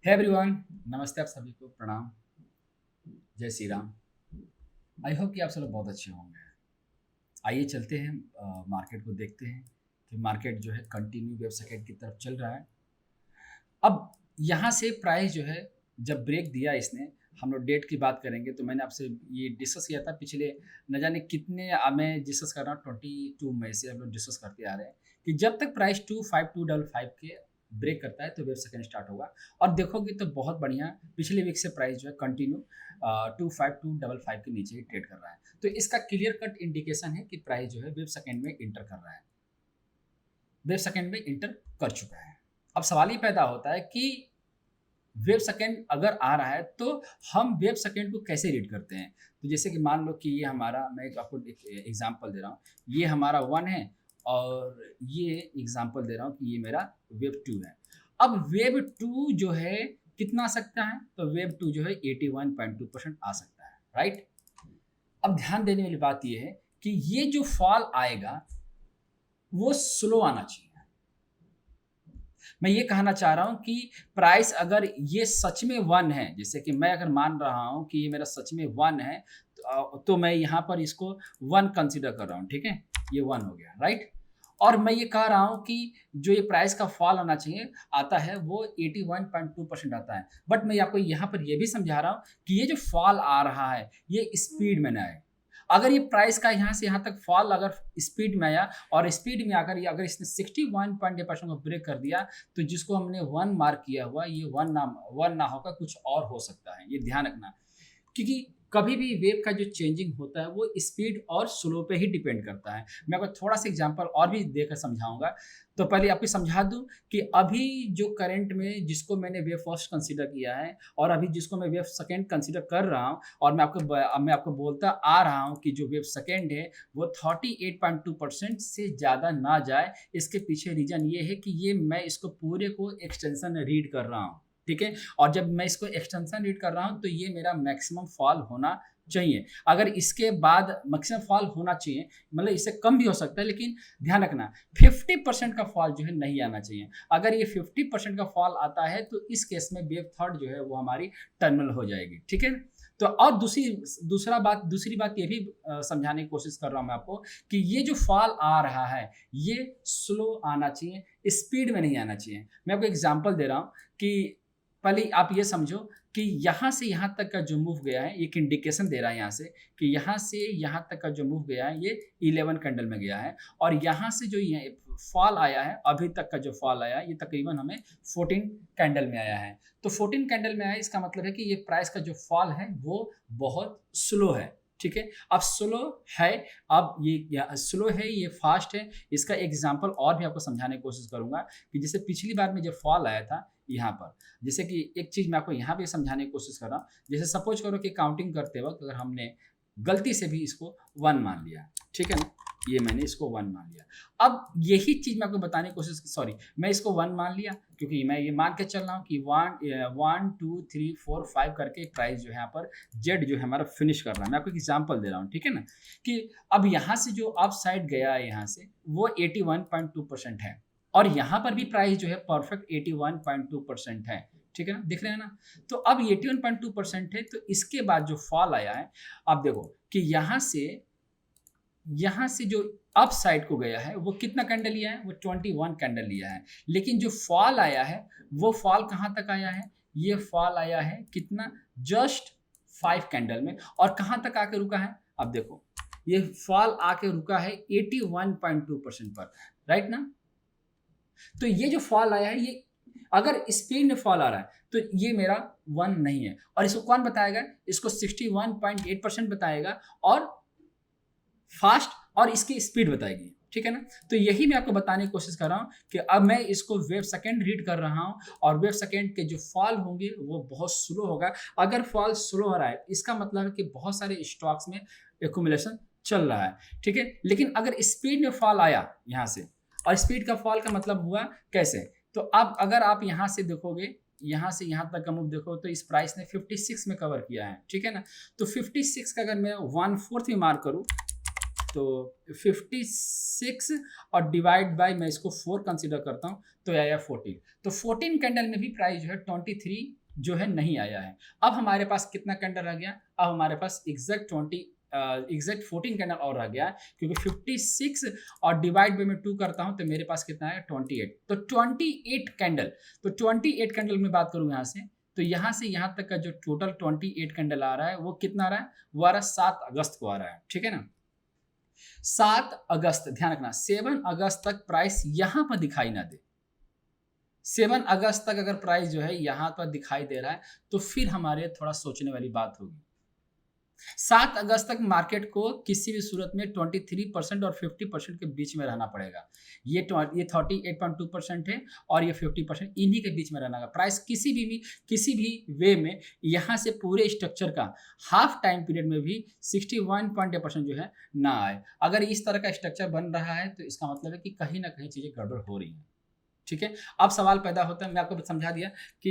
Hey everyone, नमस्ते। आप सभी को प्रणाम। जय श्री राम। आई होप कि आप सब लोग बहुत अच्छे होंगे। आइए चलते हैं, मार्केट को देखते हैं कि मार्केट जो है कंटिन्यू वेव सेकेंड की तरफ चल रहा है। अब यहाँ से प्राइस जो है, जब ब्रेक दिया इसने, हम लोग डेट की बात करेंगे तो मैंने आपसे ये डिस्कस किया था पिछले न जाने कितने, मैं डिस्कस कर रहा हूँ 22 मई से हम लोग डिस्कस करते आ रहे हैं कि जब तक प्राइस 25255 के ब्रेक करता है तो वेव सेकेंड स्टार्ट होगा। और देखोगे तो बहुत बढ़िया, पिछले वीक से प्राइस जो है कंटिन्यू 25255 के नीचे ही ट्रेड कर रहा है। तो इसका क्लियर कट इंडिकेशन है कि प्राइस जो है वेव सेकेंड में इंटर कर रहा है, वेव सेकेंड में इंटर कर चुका है। अब सवाल ये पैदा होता है कि वेव सेकेंड अगर आ रहा है तो हम वेव सेकेंड को कैसे रीड करते हैं। तो जैसे कि मान लो कि ये हमारा, मैं एक आपको एक एग्जांपल दे रहा हूँ, ये हमारा वन है और ये एग्जांपल दे रहा हूँ कि ये मेरा वेव टू है। अब वेव टू जो है कितना आ सकता है, तो वेव टू जो है 81.2% आ सकता है, राइट। अब ध्यान देने वाली बात ये है कि ये जो फॉल आएगा वो स्लो आना चाहिए। मैं ये कहना चाह रहा हूँ कि प्राइस अगर ये सच में वन है, जैसे कि मैं अगर मान रहा हूँ कि ये मेरा सच में वन है, तो मैं यहाँ पर इसको वन कंसिडर कर रहा हूँ, ठीक है। ये वन हो गया, राइट। और मैं ये कह रहा हूँ कि जो ये प्राइस का फॉल आना चाहिए आता है वो 81.2% आता है। बट मैं आपको यहाँ पर ये भी समझा रहा हूँ कि ये जो फॉल आ रहा है ये स्पीड में ना आए। अगर ये प्राइस का यहाँ से यहाँ तक फॉल अगर स्पीड में आया और स्पीड में आकर ये अगर इसने 61.8% को ब्रेक कर दिया, तो जिसको हमने वन मार्क किया हुआ ये वन ना होकर कुछ और हो सकता है, ये ध्यान रखना। क्योंकि कभी भी वेव का जो चेंजिंग होता है वो स्पीड और स्लो पे ही डिपेंड करता है। मैं आपको थोड़ा सा एग्जांपल और भी देकर समझाऊंगा। तो पहले आपको समझा दूं कि अभी जो करंट में जिसको मैंने वेव फर्स्ट कंसीडर किया है और अभी जिसको मैं वेव सेकेंड कंसीडर कर रहा हूं, और मैं आपको बोलता आ रहा हूं कि जो वेव सेकेंड है वो 38.2% से ज़्यादा ना जाए। इसके पीछे रीज़न ये है कि ये मैं इसको पूरे को एक्सटेंशन रीड कर रहा हूँ, ठीक है। और जब मैं इसको एक्सटेंशन रीड कर रहा हूँ तो ये मेरा मैक्सिमम फॉल होना चाहिए। अगर इसके बाद मैक्सिमम फॉल होना चाहिए, मतलब इससे कम भी हो सकता है, लेकिन ध्यान रखना 50% का फॉल जो है नहीं आना चाहिए। अगर ये 50% का फॉल आता है तो इस केस में वेव थर्ड जो है वो हमारी टर्मिनल हो जाएगी, ठीक है। तो और दूसरी बात ये भी समझाने की कोशिश कर रहा हूँ मैं आपको कि ये जो फॉल आ रहा है ये स्लो आना चाहिए, स्पीड में नहीं आना चाहिए। मैं आपको एग्जांपल दे रहा हूँ कि पहले आप ये समझो कि यहाँ से यहाँ तक का जो मूव गया है, एक इंडिकेशन दे रहा है यहाँ से कि यहाँ से यहाँ तक का जो मूव गया है ये 11 कैंडल में गया है। और यहाँ से जो ये फॉल आया है, अभी तक का जो फॉल आया है ये तकरीबन हमें 14 कैंडल में आया है। तो 14 कैंडल में आया, इसका मतलब है कि ये प्राइस का जो फॉल है वो बहुत स्लो है, ठीक है। अब स्लो है, अब ये स्लो है, ये फास्ट है। इसका एग्जांपल और भी आपको समझाने की कोशिश करूंगा कि जैसे पिछली बार में जब फॉल आया था यहाँ पर, जैसे कि एक चीज़ मैं आपको यहाँ पे समझाने की कोशिश कर रहा हूँ। जैसे सपोज करो कि काउंटिंग करते वक्त अगर हमने गलती से भी इसको वन मान लिया, ठीक है ना, ये मैंने इसको वन मान लिया। अब यही चीज़ मैं आपको बताने की कोशिश, सॉरी, मैं इसको वन मान लिया क्योंकि मैं ये मान के चल रहा हूँ कि 1 2 3 4 5 करके प्राइस जो है यहाँ पर जेड जो है हमारा फिनिश कर रहा है। मैं आपको एग्जाम्पल दे रहा हूँ, ठीक है ना, कि अब यहाँ से जो अप साइड गया है यहाँ से वो 81.2% है और यहाँ पर भी प्राइस जो है परफेक्ट 81.2% है, ठीक है ना, दिख रहे हैं ना। तो अब 81.2% है, तो इसके बाद जो फॉल आया है, आप देखो कि यहाँ से जो अप साइड को गया है वो कितना कैंडल लिया है, वो 21 कैंडल लिया है। लेकिन जो फॉल आया है वो फॉल कहाँ तक आया है, ये फॉल आया है कितना, जस्ट 5 कैंडल में। और कहाँ तक आके रुका है, अब देखो ये फॉल आके रुका है 81.2% पर, राइट ना। तो ये जो फॉल आया है, ये अगर स्पीड में फॉल आ रहा है तो ये मेरा वन नहीं है। और इसको कौन बताएगा, इसको 61.8% बताएगा और फास्ट, और इसकी स्पीड बताएगी, ठीक है ना। तो यही मैं आपको बताने की कोशिश कर रहा हूँ कि अब मैं इसको वेव सेकेंड रीड कर रहा हूँ और वेव सेकेंड के जो फॉल होंगे वो बहुत स्लो होगा। अगर फॉल स्लो हो रहा है इसका मतलब है कि बहुत सारे स्टॉक्स में एक्यूमुलेशन चल रहा है, ठीक है। लेकिन अगर स्पीड में फॉल आया यहाँ से, और स्पीड का फॉल का मतलब हुआ कैसे, तो अब अगर आप यहाँ से देखोगे, यहाँ से यहाँ तक का मूव देखो तो इस प्राइस ने 56 में कवर किया है, ठीक है ना। तो 56 का अगर मैं 1/4 में मार्क करूँ तो 56 और डिवाइड बाय मैं इसको 4 कंसीडर करता हूँ तो आया 14। तो 14 कैंडल में भी प्राइस जो है 23 जो है नहीं आया है। अब हमारे पास कितना कैंडल रह गया? अब हमारे पास एग्जैक्ट 14 कैंडल और रह गया, क्योंकि 56 और डिवाइड बाय मैं 2 करता हूँ तो मेरे पास कितना है 28। तो 28 कैंडल, तो 28 कैंडल में बात करूँ यहाँ से यहाँ तक का जो टोटल 28 कैंडल आ रहा है वो कितना आ रहा है? वो आ रहा है 7 अगस्त को आ रहा है, ठीक है ना। 7 अगस्त, ध्यान रखना 7 अगस्त तक प्राइस यहां पर दिखाई ना दे। 7 अगस्त तक अगर प्राइस जो है यहां पर दिखाई दे रहा है तो फिर हमारे थोड़ा सोचने वाली बात होगी। 7 अगस्त तक मार्केट को किसी भी सूरत में 23% और 50% के बीच में रहना पड़ेगा। ये 38.2% है और ये 50% इन्हीं के बीच में रहना है। प्राइस किसी भी वे में यहाँ से पूरे स्ट्रक्चर का हाफ टाइम पीरियड में भी 61.8% जो है ना आए। अगर इस तरह का स्ट्रक्चर बन रहा है तो इसका मतलब है कि कहीं ना कहीं चीज़ें गड़बड़ हो रही हैं। ठीक है, अब सवाल पैदा होता है, मैं आपको समझा दिया कि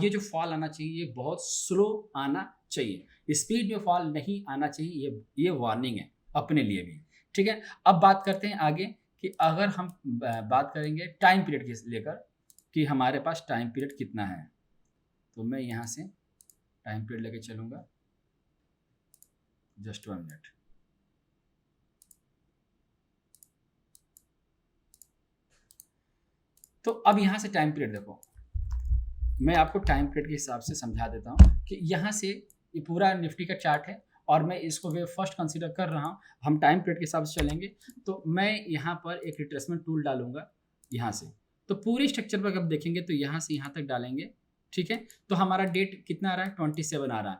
ये जो फॉल आना चाहिए ये बहुत स्लो आना चाहिए, स्पीड में फॉल नहीं आना चाहिए, ये वार्निंग है अपने लिए भी। ठीक है, अब बात करते हैं आगे कि अगर हम बात करेंगे टाइम पीरियड के लेकर कि हमारे पास टाइम पीरियड कितना है, तो मैं यहाँ से टाइम पीरियड लेके चलूँगा। Just 1 minute. तो अब यहाँ से टाइम पीरियड देखो, मैं आपको टाइम पीरियड के हिसाब से समझा देता हूँ कि यहाँ से ये पूरा निफ्टी का चार्ट है और मैं इसको वे फर्स्ट कंसीडर कर रहा हूँ। हम टाइम पीरियड के हिसाब से चलेंगे तो मैं यहाँ पर एक रिट्रेसमेंट टूल डालूंगा यहाँ से। तो पूरे स्ट्रक्चर पर अगर देखेंगे तो यहाँ से यहाँ तक डालेंगे, ठीक है। तो हमारा डेट कितना आ रहा है? 27 आ रहा है।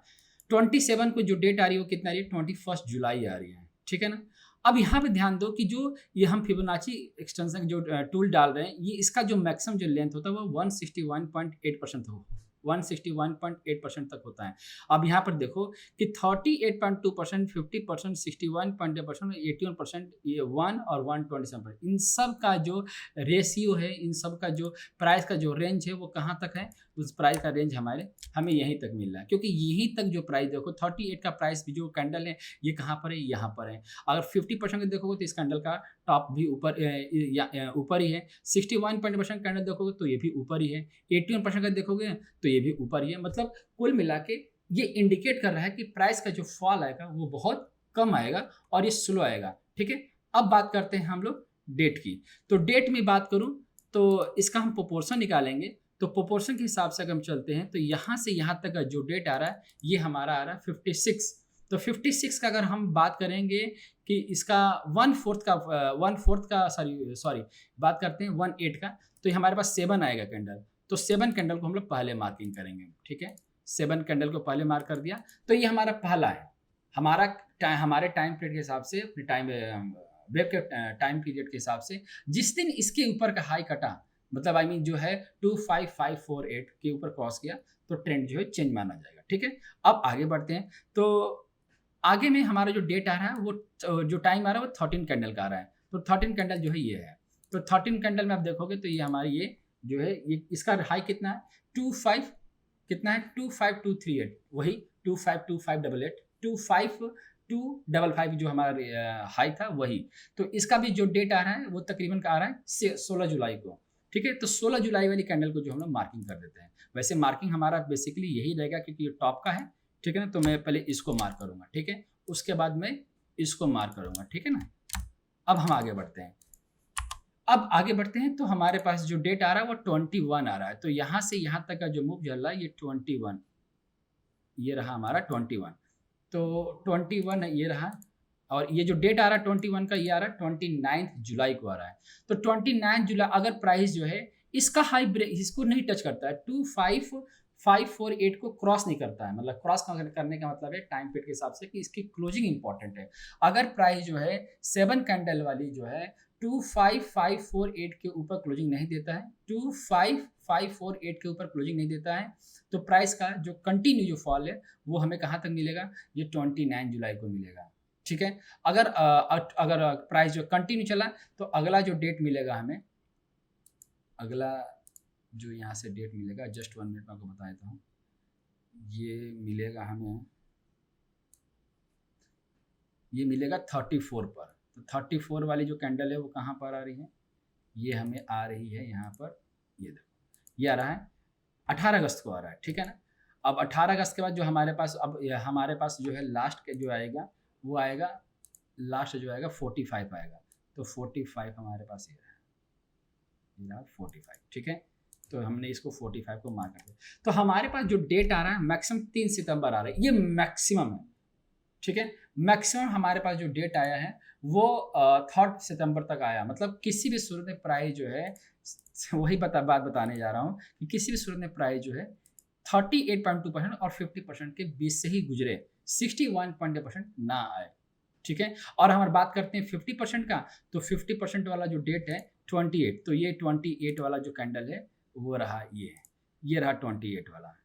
27 को जो डेट आ रही है वो कितना आ रही है? 21 जुलाई आ रही है, ठीक है ना। अब यहाँ पे ध्यान दो कि जो ये हम फिबोनाची एक्सटेंशन जो टूल डाल रहे हैं, ये इसका जो मैक्सिमम जो लेंथ होता है वो 161.8% हो 161.8% तक होता है। अब यहाँ पर देखो कि 38.2%, 50%, 61.8%, 81%, ये 1 और 127%, इन सब का जो रेशियो है, इन सब का जो प्राइस का जो रेंज है वो कहाँ तक है? उस प्राइस का रेंज हमें यहीं तक मिल रहा है, क्योंकि यहीं तक जो प्राइस देखो 38 का प्राइस भी जो कैंडल है ये कहाँ पर है? यहाँ पर है। अगर 50% का देखोगे तो इस कैंडल का टॉप भी ऊपर ही है। 61% कैंडल देखोगे तो ये भी ऊपर ही है। 81% का देखोगे तो ये भी ऊपर ही है। मतलब कुल मिला के ये इंडिकेट कर रहा है कि प्राइस का जो फॉल आएगा वो बहुत कम आएगा और ये स्लो आएगा, ठीक है। अब बात करते हैं हम लोग डेट की। तो डेट में बात करूं तो इसका हम प्रोपोर्शन निकालेंगे। तो प्रोपोर्शन के हिसाब से अगर हम चलते हैं तो यहाँ से यहाँ तक का जो डेट आ रहा है ये हमारा आ रहा है 56। तो 56 का अगर हम बात करेंगे कि इसका 1/4 का सॉरी बात करते हैं 1/8 का, तो ये हमारे पास 7 आएगा कैंडल। तो 7 कैंडल को हम लोग पहले मार्किंग करेंगे, ठीक है। 7 कैंडल को पहले मार्क कर दिया तो ये हमारा पहला है। हमारे टाइम पीरियड के हिसाब से, वेब के टाइम पीरियड के हिसाब से जिस दिन इसके ऊपर का हाई कटा, मतलब आई मीन जो है 25548 के ऊपर क्रॉस किया तो ट्रेंड जो है चेंज माना जाएगा, ठीक है। अब आगे बढ़ते हैं। तो आगे में हमारा जो डेट आ रहा है वो जो टाइम आ रहा है वो 13 कैंडल का आ रहा है। तो 13 कैंडल जो है ये है। तो 13 कैंडल में आप देखोगे तो ये हमारी ये जो है ये इसका हाई कितना है? 25 कितना है? 25238, वही 25258, 25255 जो हमारा हाई था वही। तो इसका भी जो डेट आ रहा है वो तकरीबन का आ रहा है 16 जुलाई को, ठीक है। तो 16 जुलाई वाली कैंडल को जो हम लोग मार्किंग कर देते हैं। वैसे मार्किंग हमारा बेसिकली यही रहेगा क्योंकि ये टॉप का है, ठीक है ना। तो मैं पहले इसको मार्क करूंगा, ठीक है, उसके बाद मैं इसको मार्क करूंगा, ठीक है ना। अब हम आगे बढ़ते हैं। अब आगे बढ़ते हैं तो हमारे पास जो डेट आ रहा है वो 21 आ रहा है। तो यहाँ से यहाँ तक का जो मूव चल रहा है ये 21, ये रहा हमारा 21। तो 21 ये रहा और ये जो डेट आ रहा है 21 का ये आ रहा है 29 जुलाई को आ रहा है। तो 29 जुलाई अगर प्राइस जो है इसका हाई ब्रेक इसको नहीं टच करता है, 25548 को क्रॉस नहीं करता है, मतलब क्रॉस करने का मतलब है टाइम पीरियड के हिसाब से कि इसकी क्लोजिंग इंपॉर्टेंट है। अगर प्राइस जो है 7 कैंडल वाली जो है 25548 के ऊपर क्लोजिंग नहीं देता है, 25548 के ऊपर क्लोजिंग नहीं देता है, तो प्राइस का जो कंटिन्यू जो फॉल है वो हमें कहाँ तक मिलेगा? ये 29 जुलाई को मिलेगा, ठीक है। अगर प्राइस जो कंटिन्यू चला तो अगला जो डेट मिलेगा हमें, अगला जो यहाँ से डेट मिलेगा, जस्ट 1 मिनट में आपको बता देता हूँ, ये मिलेगा हमें, ये मिलेगा 34 पर, तो 34 वाली जो कैंडल है वो कहाँ पर आ रही है, ये हमें आ रही है यहाँ पर, ये देखो ये आ रहा है 18 अगस्त को आ रहा है, ठीक है ना। अब 18 अगस्त के बाद जो हमारे पास अब हमारे पास जो है लास्ट के जो आएगा वो आएगा, लास्ट जो आएगा 45 आएगा, तो 45 हमारे पास ये रहा 45, ठीक है। तो हमने इसको 45 को मार्क कर दिया। तो हमारे पास जो डेट आ रहा है मैक्सिमम 3 सितंबर आ रहा है, ये मैक्सिमम है, ठीक है। मैक्सिमम हमारे पास जो डेट आया है वो 3 सितंबर तक आया, मतलब किसी भी सूरत में प्राइस जो है, वही बात बताने जा रहा हूँ कि किसी भी सूरत में प्राइस जो है 38.2% और 50% के बीच से ही गुजरे, 61.2% ना आए, ठीक है। और हम बात करते हैं 50% का, तो 50% वाला जो डेट है 28, तो ये 28 वाला जो कैंडल है वो रहा, ये रहा 28 वाला,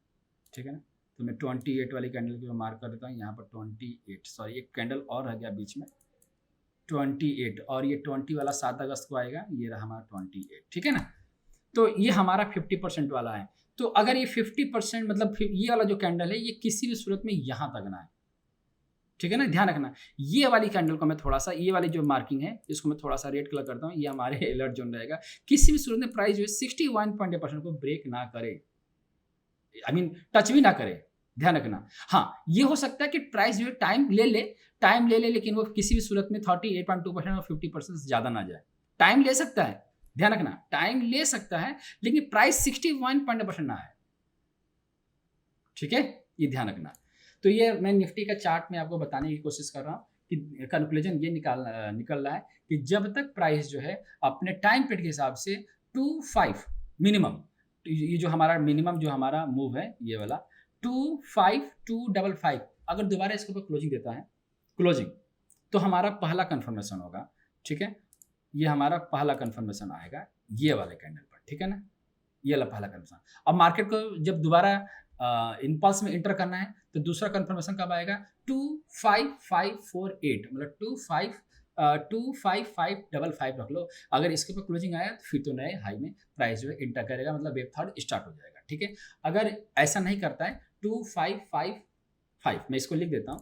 ठीक है ना। तो मैं 28 वाली कैंडल को मार्क कर देता हूँ यहाँ पर 28, सॉरी एक कैंडल और रह गया बीच में 28, और ये 20 वाला 7 अगस्त को आएगा, ये रहा हमारा 28, ठीक है ना। तो ये हमारा 50% वाला है। तो अगर ये 50% मतलब ये वाला जो कैंडल है ये किसी भी सूरत में यहाँ तक ना है, ठीक है ना, ध्यान रखना। ये वाली कैंडल को मैं थोड़ा सा, ये वाली जो मार्किंग है इसको मैं थोड़ा सा रेड कलर करता हूँ, ये हमारे अलर्ट जोन रहेगा। किसी भी सूरत में प्राइस जो है 61.8% को ब्रेक ना करे, आई मीन टच भी ना करे, ध्यान रखना। हाँ, ये हो सकता है कि प्राइस जो है टाइम ले ले, लेकिन वो किसी भी सूरत में 38.2% और 50% से ज़्यादा ना जाए। टाइम ले सकता है, ध्यान रखना, टाइम ले सकता है, लेकिन प्राइस 61% ना आए, ठीक है, ये ध्यान रखना। तो ये मैं निफ्टी का चार्ट में आपको बताने की कोशिश कर रहा हूँ कि कंक्लूजन ये निकल रहा है कि जब तक प्राइस जो है अपने टाइम पीरियड के हिसाब से 25 मिनिमम, ये जो हमारा मिनिमम जो हमारा मूव है ये वाला 25255, अगर दोबारा इसके ऊपर क्लोजिंग देता है, क्लोजिंग, तो हमारा पहला कंफर्मेशन होगा, ठीक है। ये हमारा पहला कंफर्मेशन आएगा ये वाले कैंडल पर, ठीक है ना, ये वाला पहला कंफर्मेशन। अब मार्केट को जब दोबारा इम्पल्स में इंटर करना है तो दूसरा कंफर्मेशन कब आएगा, 25548, मतलब 25555 रख लो। अगर इसके ऊपर क्लोजिंग आया तो फिर तो नए हाई में प्राइस जो है इंटर करेगा, मतलब वेव थर्ड स्टार्ट हो जाएगा, ठीक है। अगर ऐसा नहीं करता है 2555, मैं इसको लिख देता हूँ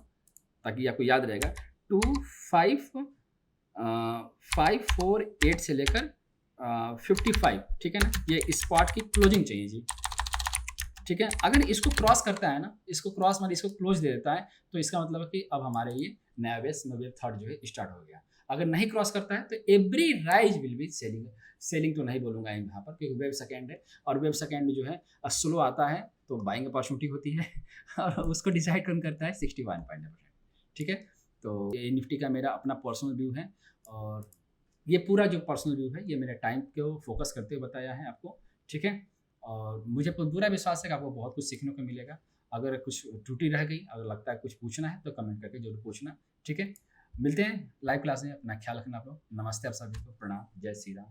ताकि आपको याद रहेगा, 25548 से लेकर 55, ठीक है ना, ये स्पॉट की क्लोजिंग चाहिए जी, ठीक है। अगर इसको क्रॉस करता है ना, इसको क्रॉस मतलब इसको क्लोज दे देता है, तो इसका मतलब है कि अब हमारे ये नया वेव थर्ड जो है स्टार्ट हो गया। अगर नहीं क्रॉस करता है तो every rise will be selling, selling तो नहीं बोलूँगा यहाँ पर क्योंकि वेव सेकेंड है, और वेव सेकेंड जो है स्लो आता है तो बाइंग अपॉर्चुनिटी होती है और उसको डिसाइड कौन करता है, 61.9%, ठीक है। तो ये निफ्टी का मेरा अपना पर्सनल व्यू है, और ये पूरा जो पर्सनल व्यू है ये मेरे टाइम को फोकस करते हुए बताया है आपको, ठीक है। और मुझे पूरा विश्वास है कि आपको बहुत कुछ सीखने को मिलेगा। अगर कुछ त्रुटि रह गई, अगर लगता है कुछ पूछना है तो कमेंट करके जरूर पूछना, ठीक है। मिलते हैं लाइव क्लास में, अपना ख्याल रखना आप लोग। नमस्ते आप सभी को, प्रणाम, जय श्री राम।